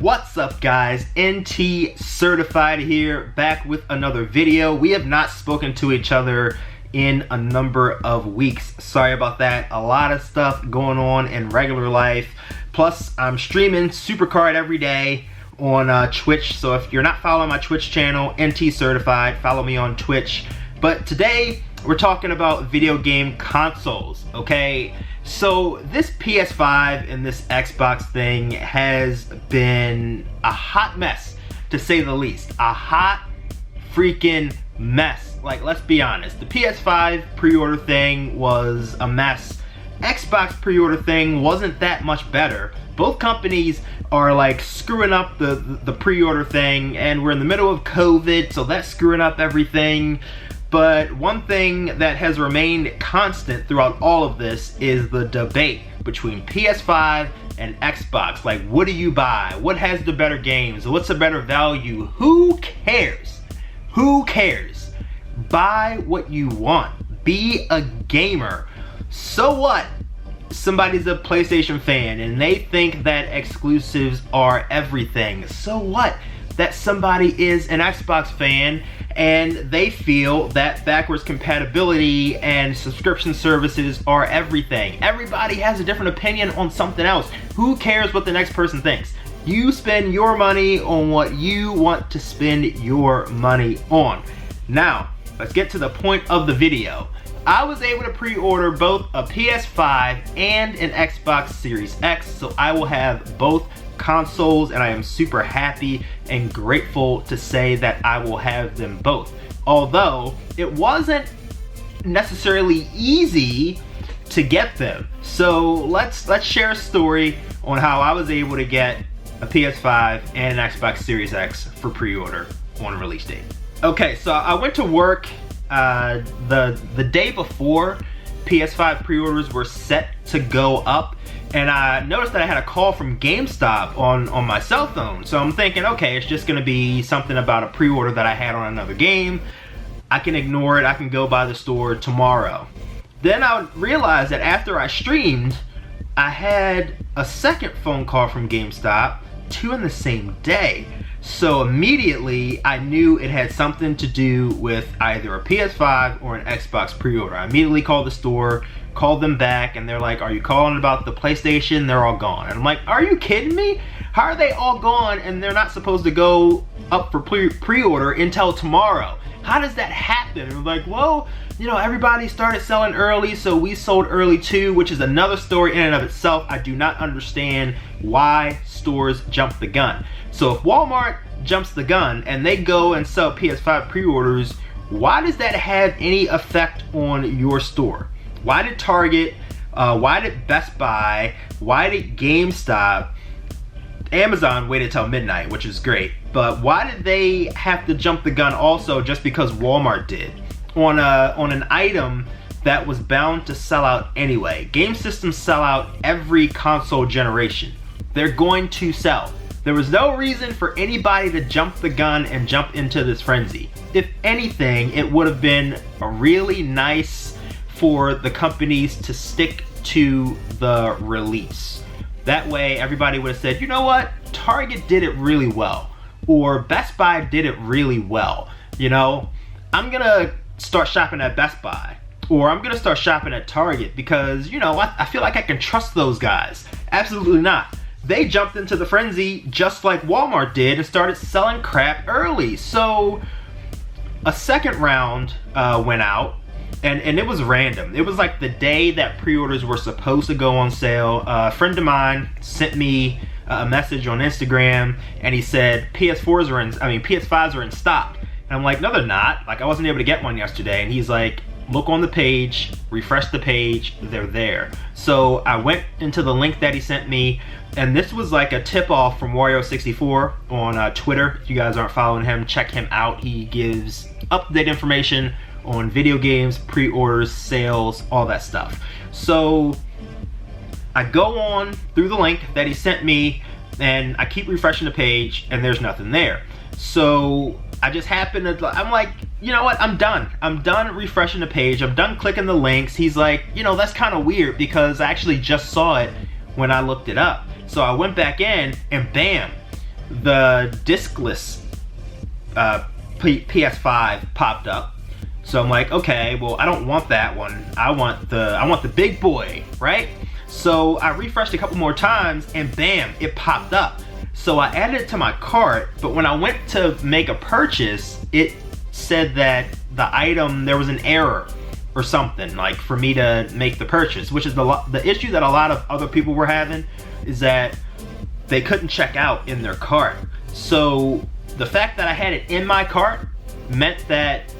What's up guys, NTCertified here, back with another video. We have not spoken to each other in a number of weeks. Sorry about that. A lot of stuff going on in regular life. Plus, I'm streaming Supercard every day on Twitch. So if you're not following my Twitch channel, NTCertified, follow me on Twitch. But today, we're talking about video game consoles, okay? So this PS5 and this Xbox thing has been a hot mess, to say the least. A hot freaking mess. Like, let's be honest. The PS5 pre-order thing was a mess. Xbox pre-order thing wasn't that much better. Both companies are like screwing up the pre-order thing, and we're in the middle of COVID, so that's screwing up everything. But one thing that has remained constant throughout all of this is the debate between PS5 and Xbox. Like, what do you buy? What has the better games? What's the better value? Who cares? Who cares? Buy what you want. Be a gamer. So what? Somebody's a PlayStation fan and they think that exclusives are everything. So what? That somebody is an Xbox fan and they feel that backwards compatibility and subscription services are everything. Everybody has a different opinion on something else. Who cares what the next person thinks? You spend your money on what you want to spend your money on. Now, let's get to the point of the video. I was able to pre-order both a PS5 and an Xbox Series X, so I will have both consoles, and I am super happy and grateful to say that I will have them both. Although it wasn't necessarily easy to get them. So let's share a story on how I was able to get a PS5 and an Xbox Series X for pre-order on release date. Okay, so I went to work the day before PS5 pre-orders were set to go up, and I noticed that I had a call from GameStop on my cell phone. So I'm thinking, okay, it's just gonna be something about a pre-order that I had on another game. I can ignore it, I can go by the store tomorrow. Then I realized that after I streamed, I had a second phone call from GameStop, 2 in the same day. So immediately I knew it had something to do with either a PS5 or an Xbox pre-order. I immediately called the store, called them back, and they're like, are you calling about the PlayStation? They're all gone. And I'm like, are you kidding me? How are they all gone and they're not supposed to go up for pre-order until tomorrow? How does that happen? And I'm like, well, you know, everybody started selling early, so we sold early too, which is another story in and of itself. I do not understand why stores jump the gun. So if Walmart jumps the gun and they go and sell PS5 pre-orders, why does that have any effect on your store? Why did Target, why did Best Buy, why did GameStop, Amazon waited till midnight, which is great, but why did they have to jump the gun also just because Walmart did on an item that was bound to sell out anyway? Game systems sell out every console generation. They're going to sell. There was no reason for anybody to jump the gun and jump into this frenzy. If anything, it would have been really nice for the companies to stick to the release. That way everybody would have said, you know what, Target did it really well, or Best Buy did it really well. You know, I'm gonna start shopping at Best Buy, or I'm gonna start shopping at Target because, you know, I feel like I can trust those guys. Absolutely not. They jumped into the frenzy just like Walmart did and started selling crap early. So a second round went out, and it was random. It was like the day that pre-orders were supposed to go on sale. A friend of mine sent me a message on Instagram, and he said PS5s are in stock. And I'm like, no, they're not. Like, I wasn't able to get one yesterday. And he's like, look on the page, refresh the page, they're there. So I went into the link that he sent me, and this was like a tip-off from Wario64 on Twitter. If you guys aren't following him, check him out. He gives up-to-date information on video games, pre-orders, sales, all that stuff. So I go on through the link that he sent me, and I keep refreshing the page, and there's nothing there. So I just happen to, I'm like, you know what, I'm done. I'm done refreshing the page. I'm done clicking the links. He's like, you know, that's kind of weird because I actually just saw it when I looked it up. So I went back in and bam, the discless PS5 popped up. So I'm like, okay, well, I don't want that one. I want the big boy, right? So I refreshed a couple more times and bam, it popped up. So I added it to my cart, but when I went to make a purchase, it said that the item, there was an error or something, like for me to make the purchase, which is the issue that a lot of other people were having, is that they couldn't check out in their cart. So the fact that I had it in my cart meant that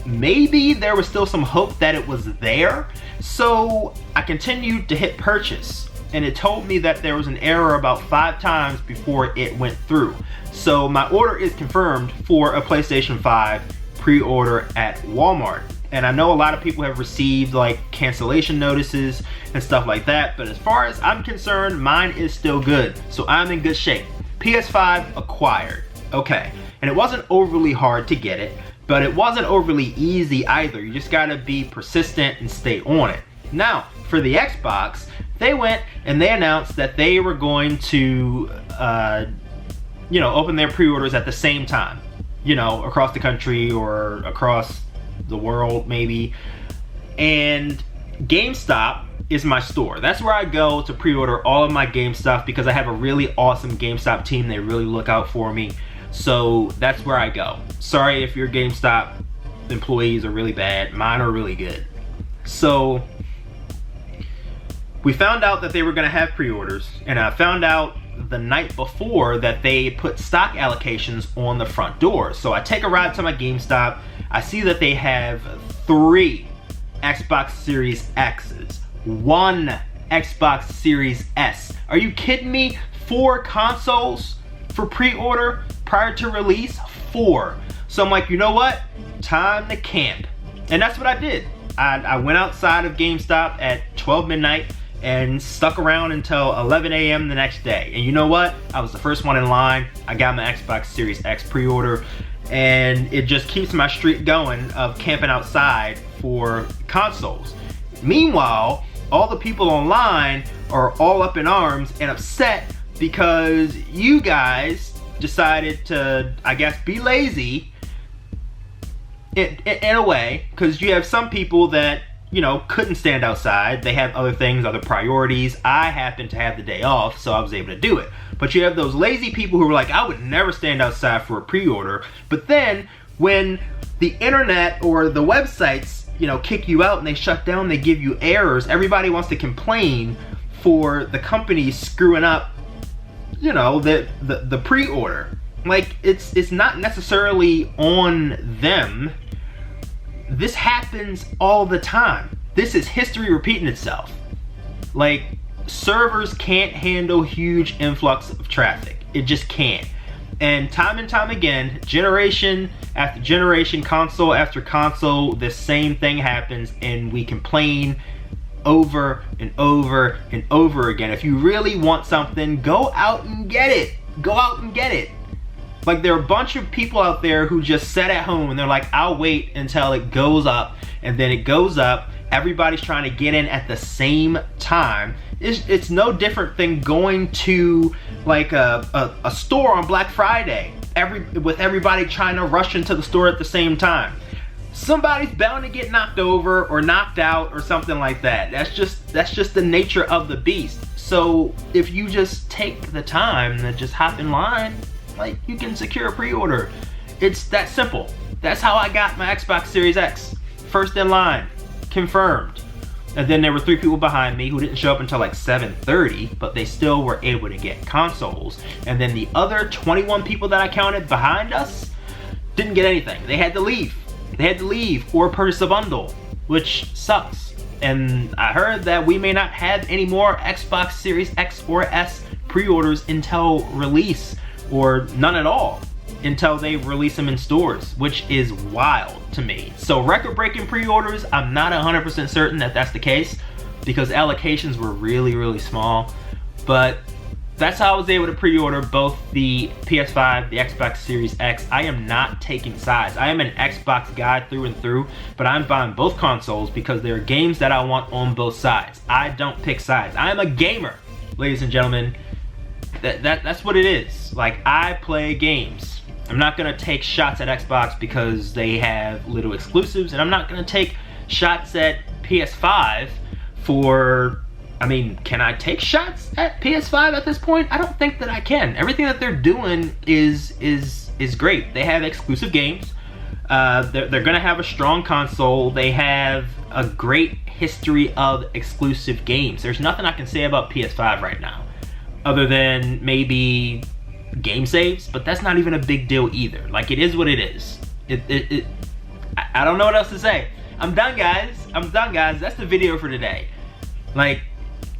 maybe there was still some hope that it was there. So I continued to hit purchase, and it told me that there was an error about 5 times before it went through. So my order is confirmed for a PlayStation 5 pre-order at Walmart. And I know a lot of people have received like cancellation notices and stuff like that, but as far as I'm concerned, mine is still good. So I'm in good shape. PS5 acquired, okay. And it wasn't overly hard to get it, but it wasn't overly easy either. You just gotta be persistent and stay on it. Now, for the Xbox, they went and they announced that they were going to, open their pre-orders at the same time, across the country or across the world maybe. And GameStop is my store. That's where I go to pre-order all of my game stuff because I have a really awesome GameStop team. They really look out for me. So that's where I go. Sorry if your GameStop employees are really bad. Mine are really good. So we found out that they were gonna have pre-orders, and I found out the night before that they put stock allocations on the front door. So I take a ride to my GameStop. I see that they have 3 Xbox Series X's, 1 Xbox Series S. Are you kidding me? 4 consoles for pre-order prior to release? 4. So I'm like, you know what? Time to camp. And that's what I did. I went outside of GameStop at 12 midnight and stuck around until 11 a.m. the next day. And you know what? I was the first one in line. I got my Xbox Series X pre-order, and it just keeps my streak going of camping outside for consoles. Meanwhile, all the people online are all up in arms and upset because you guys decided to, I guess, be lazy in a way, because you have some people that couldn't stand outside. They have other things, other priorities. I happened to have the day off, so I was able to do it. But you have those lazy people who are like, I would never stand outside for a pre-order. But then when the internet or the websites, kick you out and they shut down, they give you errors, everybody wants to complain for the company screwing up, the pre-order. Like, it's not necessarily on them. This happens all the time. This is history repeating itself. Like, servers can't handle huge influx of traffic. It just can't. And time again, generation after generation, console after console, the same thing happens, and we complain over and over and over again. If you really want something, go out and get it. Go out and get it. Like, there are a bunch of people out there who just sit at home and they're like, I'll wait until it goes up, and then it goes up. Everybody's trying to get in at the same time. It's no different than going to like a store on Black Friday, with everybody trying to rush into the store at the same time. Somebody's bound to get knocked over or knocked out or something like that. That's just the nature of the beast. So if you just take the time to just hop in line, like, you can secure a pre-order. It's that simple. That's how I got my Xbox Series X. First in line, confirmed. And then there were 3 people behind me who didn't show up until like 7:30, but they still were able to get consoles. And then the other 21 people that I counted behind us didn't get anything. They had to leave. They had to leave or purchase a bundle, which sucks. And I heard that we may not have any more Xbox Series X or S pre-orders until release, or none at all until they release them in stores, which is wild to me. So record-breaking pre-orders, I'm not 100% certain that that's the case, because allocations were really small. But that's how I was able to pre-order both the PS5, the Xbox Series X. I am not taking sides. I am an Xbox guy through and through, but I'm buying both consoles because there are games that I want on both sides. I don't pick sides. I am a gamer, ladies and gentlemen. That's what it is. Like, I play games. I'm not gonna take shots at Xbox because they have little exclusives, and I'm not gonna take shots at PS5 for, I mean, can I take shots at PS5 at this point? I don't think that I can. Everything that they're doing is great. They have exclusive games. They're gonna have a strong console. They have a great history of exclusive games. There's nothing I can say about PS5 right now, other than maybe game saves, but that's not even a big deal either. Like, it is what it is. I don't know what else to say. I'm done, guys. I'm done, guys. That's the video for today. Like,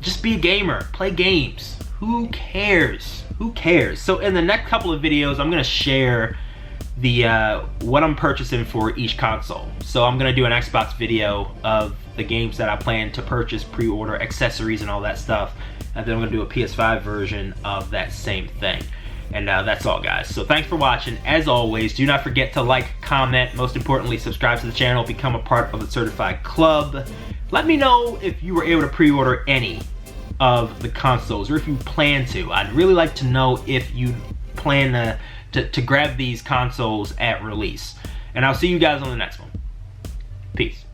just be a gamer. Play games. Who cares? Who cares? So in the next couple of videos, I'm gonna share the what I'm purchasing for each console. So I'm gonna do an Xbox video of the games that I plan to purchase, pre-order, accessories, and all that stuff. And then I'm gonna do a PS5 version of that same thing. And that's all, guys. So thanks for watching. As always, do not forget to like, comment, most importantly, subscribe to the channel, become a part of the Certified Club. Let me know if you were able to pre-order any of the consoles, or if you plan to. I'd really like to know if you plan to grab these consoles at release. And I'll see you guys on the next one. Peace.